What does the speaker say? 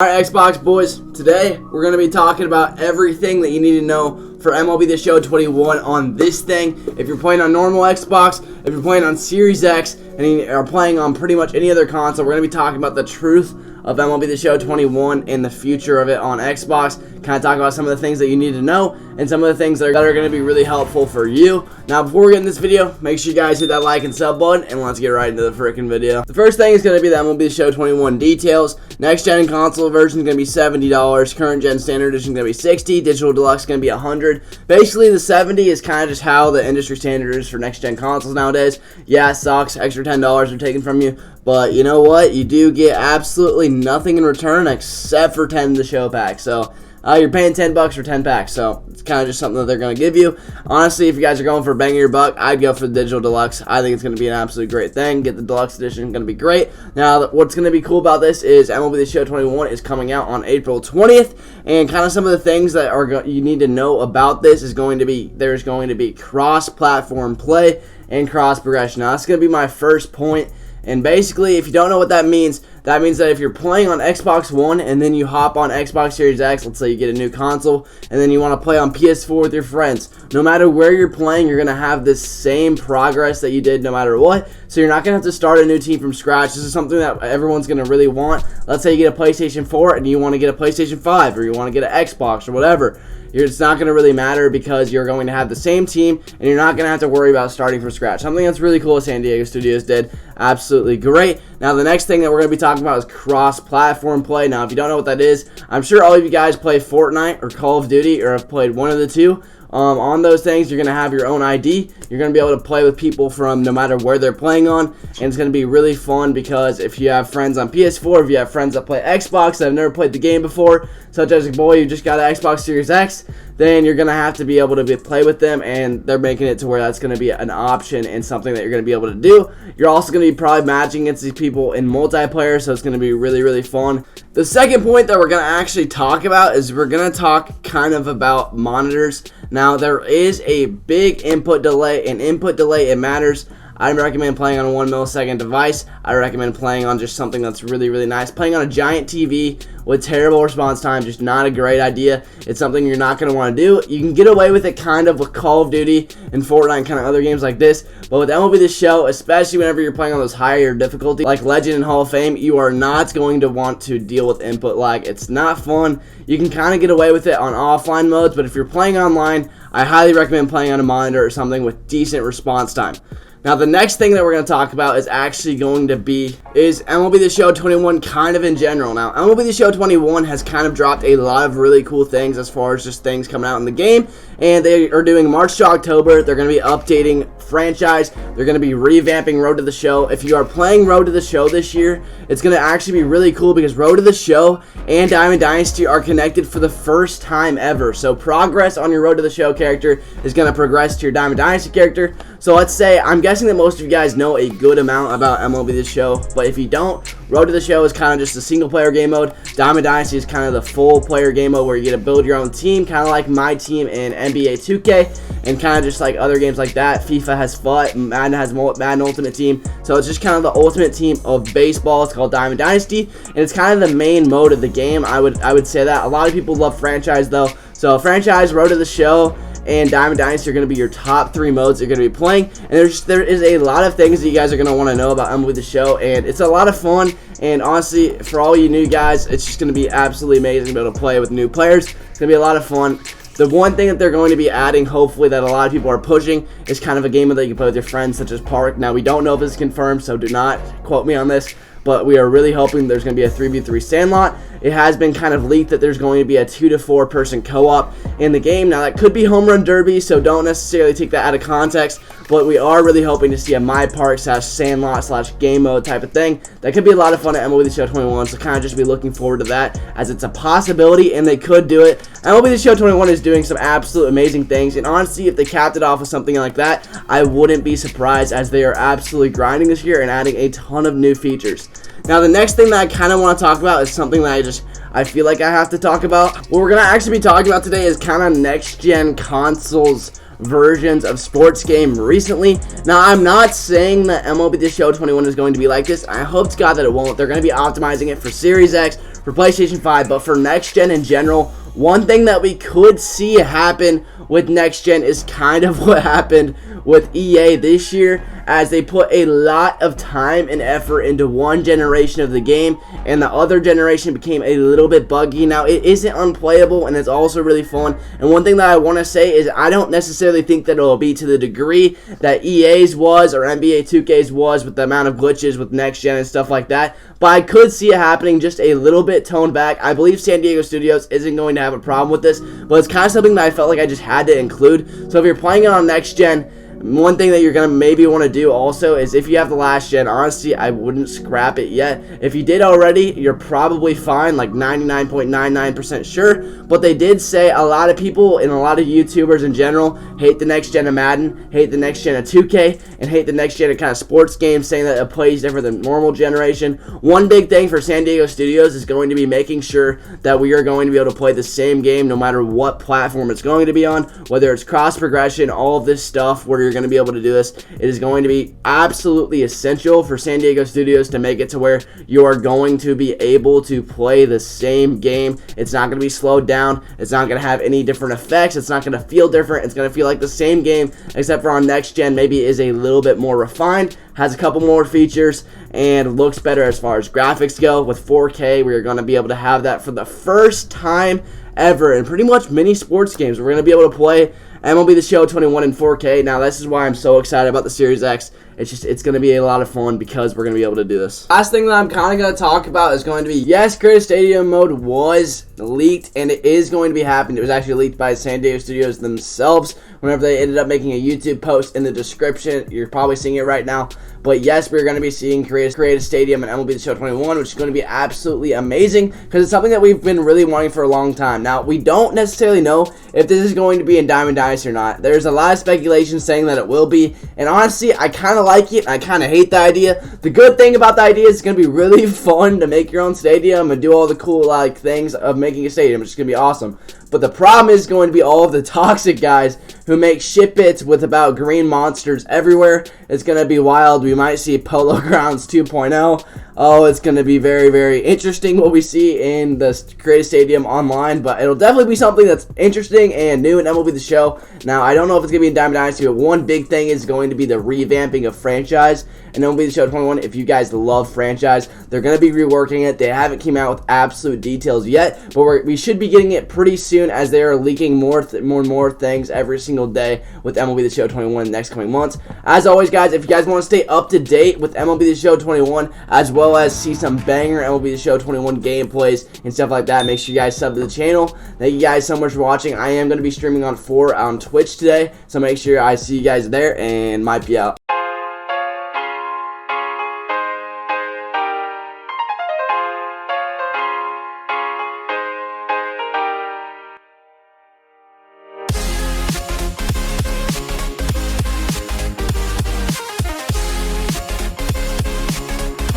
Alright, Xbox boys, today we're going to be talking about everything that you need to know for MLB The Show 21 on this thing. If you're playing on normal Xbox, if you're playing on Series X, and you are playing on pretty much any other console, we're going to be talking about the truth of MLB The Show 21 and the future of it on Xbox. Kind of talk about some of the things that you need to know and some of the things that are going to be really helpful for you. Now, before we get in this video, make sure you guys hit that like and sub button, and let's get right into the freaking video. The first thing is going to be the MLB The Show 21 details. Next gen console version is going to be $70. Current gen standard edition is going to be $60. Digital deluxe is going to be $100. Basically, the 70 is kind of just how the industry standard is for next gen consoles nowadays. Yeah, it sucks. Extra $10 are taken from you. But you know what? You do get absolutely nothing in return except for 10 the show pack. So you're paying $10 for 10 packs. So it's kind of just something that they're going to give you. Honestly, if you guys are going for a bang of your buck, I'd go for the digital deluxe. I think it's going to be an absolute great thing. Get the deluxe edition. It's going to be great. Now, what's going to be cool about this is MLB The Show 21 is coming out on April 20th. And kind of some of the things that you need to know about this is there's going to be cross-platform play and cross-progression. Now, that's going to be my first point. And basically, if you don't know what that means that if you're playing on Xbox One and then you hop on Xbox Series X, let's say you get a new console, and then you want to play on PS4 with your friends, no matter where you're playing, you're going to have this same progress that you did no matter what. So you're not going to have to start a new team from scratch. This is something that everyone's going to really want. Let's say you get a PlayStation 4 and you want to get a PlayStation 5, or you want to get an Xbox or whatever. It's not going to really matter because you're going to have the same team and you're not going to have to worry about starting from scratch. Something that's really cool San Diego Studios did. Absolutely great. Now, the next thing that we're going to be talking about is cross-platform play. Now, if you don't know what that is, I'm sure all of you guys play Fortnite or Call of Duty or have played one of the two. On those things, you're going to have your own ID. You're going to be able to play with people from no matter where they're playing on. And it's going to be really fun because if you have friends on PS4, if you have friends that play Xbox that have never played the game before, such as a boy who just got an Xbox Series X, then you're going to have to be able to play with them, and they're making it to where that's going to be an option and something that you're going to be able to do. You're also going to be probably matching against these people in multiplayer, so it's going to be really, really fun. The second point that we're going to actually talk about is we're going to talk kind of about monitors. Now, there is a big input delay, and input delay, it matters. I recommend playing on a 1 millisecond device. I recommend playing on just something that's really, really nice. Playing on a giant TV with terrible response time, just not a great idea. It's something you're not going to want to do. You can get away with it kind of with Call of Duty and Fortnite and kind of other games like this. But with MLB The Show, especially whenever you're playing on those higher difficulty, like Legend and Hall of Fame, you are not going to want to deal with input lag. It's not fun. You can kind of get away with it on offline modes, but if you're playing online, I highly recommend playing on a monitor or something with decent response time. Now, the next thing that we're going to talk about is actually going to be MLB The Show 21 kind of in general. Now, MLB The Show 21 has kind of dropped a lot of really cool things as far as just things coming out in the game, and they are doing March to October. They're going to be updating franchise. They're going to be revamping Road to the Show. If you are playing Road to the Show this year, it's going to actually be really cool because Road to the Show and Diamond Dynasty are connected for the first time ever. So progress on your Road to the Show character is going to progress to your Diamond Dynasty character. So let's say, I'm guessing that most of you guys know a good amount about MLB The Show, but if you don't, Road to the Show is kind of just a single player game mode. Diamond Dynasty is kind of the full player game mode where you get to build your own team, kind of like my team in NBA 2K, and kind of just like other games like that. FIFA has FUT, Madden has Madden Ultimate Team, so it's just kind of the ultimate team of baseball. It's called Diamond Dynasty, and it's kind of the main mode of the game. I would say that. A lot of people love franchise though, so franchise, Road to the Show, and Diamond Dynasty are going to be your top 3 modes you're going to be playing. And there is a lot of things that you guys are going to want to know about MLB The Show, and it's a lot of fun. And honestly, for all you new guys, it's just going to be absolutely amazing to be able to play with new players. It's going to be a lot of fun. The one thing that they're going to be adding, hopefully, that a lot of people are pushing is kind of a game that you can play with your friends, such as Park. Now, we don't know if this is confirmed, so do not quote me on this, but we are really hoping there's going to be a 3v3 Sandlot. It has been kind of leaked that there's going to be a 2 to 4 person co-op in the game. Now, that could be Home Run Derby, so don't necessarily take that out of context, but we are really hoping to see a My Park / Sandlot / game mode type of thing. That could be a lot of fun at MLB The Show 21, so kind of just be looking forward to that, as it's a possibility, and they could do it. MLB The Show 21 is doing some absolute amazing things, and honestly, if they capped it off with something like that, I wouldn't be surprised, as they are absolutely grinding this year and adding a ton of new features. Now, the next thing that I kind of want to talk about is something that I feel like I have to talk about. What we're going to actually be talking about today is kind of next-gen consoles versions of sports game recently. Now, I'm not saying that MLB The Show 21 is going to be like this. I hope to God that it won't. They're going to be optimizing it for Series X, for PlayStation 5, but for next gen in general, one thing that we could see happen with next gen is kind of what happened with EA this year, as they put a lot of time and effort into one generation of the game, and the other generation became a little bit buggy. Now, it isn't unplayable, and it's also really fun. And one thing that I want to say is I don't necessarily think that it'll be to the degree that EA's was or NBA 2K's was with the amount of glitches with next gen and stuff like that, but I could see it happening just a little bit toned back. I believe San Diego Studios isn't going to have a problem with this, but it's kind of something that I felt like I just had to include. So if you're playing it on next gen, one thing that you're going to maybe want to do also is, if you have the last gen, honestly, I wouldn't scrap it yet. If you did already, you're probably fine, like 99.99% sure. But they did say a lot of people and a lot of YouTubers in general hate the next gen of Madden, hate the next gen of 2K, and hate the next gen of kind of sports games, saying that it plays different than normal generation. One big thing for San Diego Studios is going to be making sure that we are going to be able to play the same game no matter what platform it's going to be on, whether it's cross progression, all of this stuff where you're going to be able to do this. It is going to be absolutely essential for San Diego Studios to make it to where you are going to be able to play the same game. It's not going to be slowed down. It's not going to have any different effects. It's not going to feel different. It's going to feel like the same game, except for on next gen maybe is a little bit more refined, has a couple more features, and looks better as far as graphics go. With 4K, we are going to be able to have that for the first time ever in pretty much many sports games. We're going to be able to play MLB The Show 21 in 4K. Now, this is why I'm so excited about the Series X. It's going to be a lot of fun because we're going to be able to do this. Last thing that I'm kind of going to talk about is going to be, yes, Creative Stadium mode was leaked, and it is going to be happening. It was actually leaked by San Diego Studios themselves whenever they ended up making a YouTube post in the description. You're probably seeing it right now. But yes, we're going to be seeing Creative Stadium and MLB The Show 21, which is going to be absolutely amazing because it's something that we've been really wanting for a long time. Now, we don't necessarily know if this is going to be in Diamond Dynasty or not. There's a lot of speculation saying that it will be, and honestly, I kind of like it, and I kind of hate the idea. The good thing about the idea is it's going to be really fun to make your own stadium and do all the cool things of making a stadium, which is going to be awesome. But the problem is going to be all of the toxic guys who make shit bits with about green monsters everywhere. It's going to be wild. We might see Polo Grounds 2.0. Oh, it's going to be very, very interesting what we see in the Creative Stadium online. But it'll definitely be something that's interesting and new in MLB The Show. Now, I don't know if it's going to be in Diamond Dynasty, but one big thing is going to be the revamping of franchise. And MLB The Show 21, if you guys love franchise, they're going to be reworking it. They haven't came out with absolute details yet, but we should be getting it pretty soon, as they are leaking more and more things every single day with MLB The Show 21 in the next coming months. As always, guys, if you guys want to stay up to date with MLB The Show 21, as well as see some banger MLB The Show 21 gameplays and stuff like that, make sure you guys sub to the channel. Thank you guys so much for watching. I am going to be streaming on Twitch today, so make sure I see you guys there, and might be out.